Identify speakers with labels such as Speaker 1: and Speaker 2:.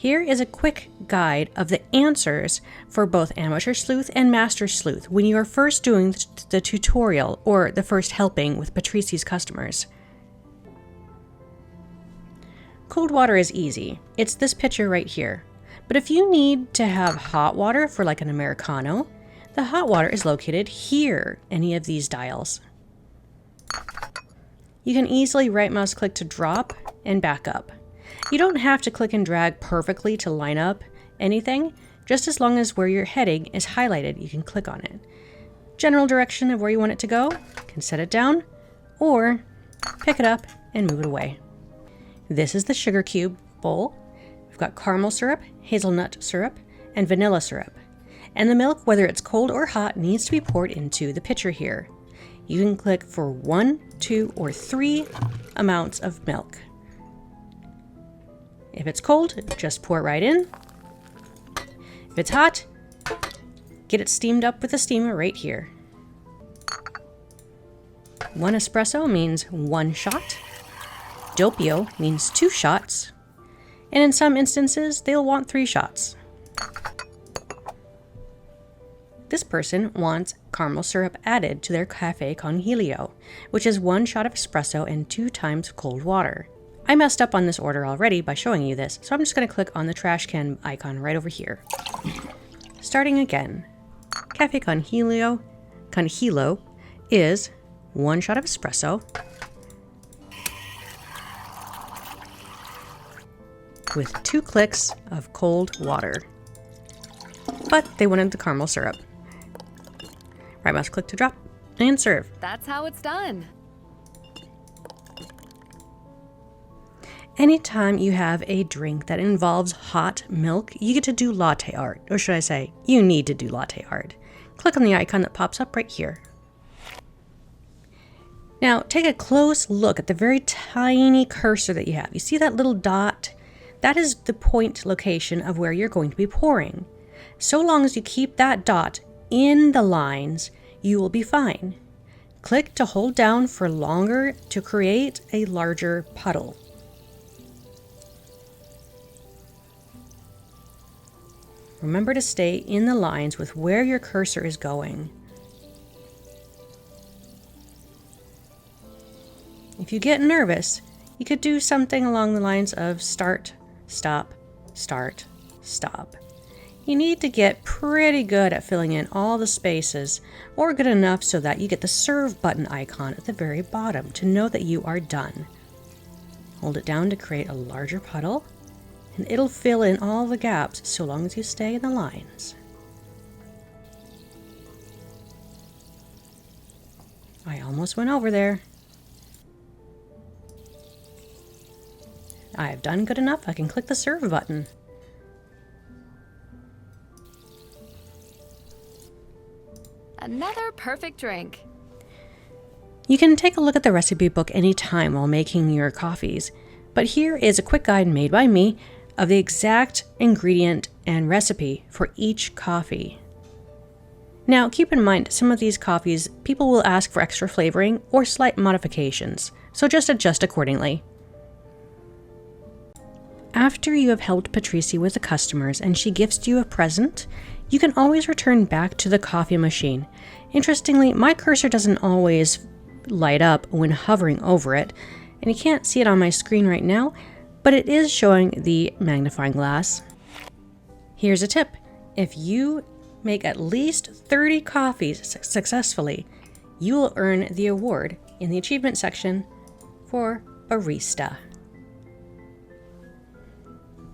Speaker 1: Here is a quick guide of the answers for both Amateur Sleuth and Master Sleuth when you are first doing the tutorial or the first helping with Patrici's customers. Cold water is easy. It's this pitcher right here. But if you need to have hot water for like an Americano, the hot water is located here, any of these dials. You can easily right mouse click to drop and back up. You don't have to click and drag perfectly to line up anything, just as long as where you're heading is highlighted, you can click on it. General direction of where you want it to go, you can set it down, or pick it up and move it away. This is the sugar cube bowl. We've got caramel syrup, hazelnut syrup, and vanilla syrup. And the milk, whether it's cold or hot, needs to be poured into the pitcher here. You can click for 1, 2, or 3 amounts of milk. If it's cold, just pour it right in. If it's hot, get it steamed up with a steamer right here. 1 espresso means 1 shot. Doppio means 2 shots. And in some instances, they'll want 3 shots. This person wants caramel syrup added to their cafe con helio, which is 1 shot of espresso and 2 times cold water. I messed up on this order already by showing you this, so I'm just going to click on the trash can icon right over here. Starting again. Cafe con helio is 1 shot of espresso with 2 clicks of cold water. But they wanted the caramel syrup. Right mouse click to drop and serve.
Speaker 2: That's how it's done.
Speaker 1: Anytime you have a drink that involves hot milk, you get to do latte art. Or should I say, you need to do latte art. Click on the icon that pops up right here. Now, take a close look at the very tiny cursor that you have. You see that little dot? That is the point location of where you're going to be pouring. So long as you keep that dot in the lines, you will be fine. Click to hold down for longer to create a larger puddle. Remember to stay in the lines with where your cursor is going. If you get nervous, you could do something along the lines of start, stop, start, stop. You need to get pretty good at filling in all the spaces, or good enough so that you get the serve button icon at the very bottom to know that you are done. Hold it down to create a larger puddle, and it'll fill in all the gaps so long as you stay in the lines. I almost went over there. I have done good enough. I can click the serve button.
Speaker 2: Another perfect drink.
Speaker 1: You can take a look at the recipe book anytime while making your coffees, but here is a quick guide made by me of the exact ingredient and recipe for each coffee. Now, keep in mind, some of these coffees, people will ask for extra flavoring or slight modifications, so just adjust accordingly. After you have helped Patrici with the customers and she gifts you a present, you can always return back to the coffee machine. Interestingly, my cursor doesn't always light up when hovering over it, and you can't see it on my screen right now, but it is showing the magnifying glass. Here's a tip. If you make at least 30 coffees successfully, you will earn the award in the achievement section for barista.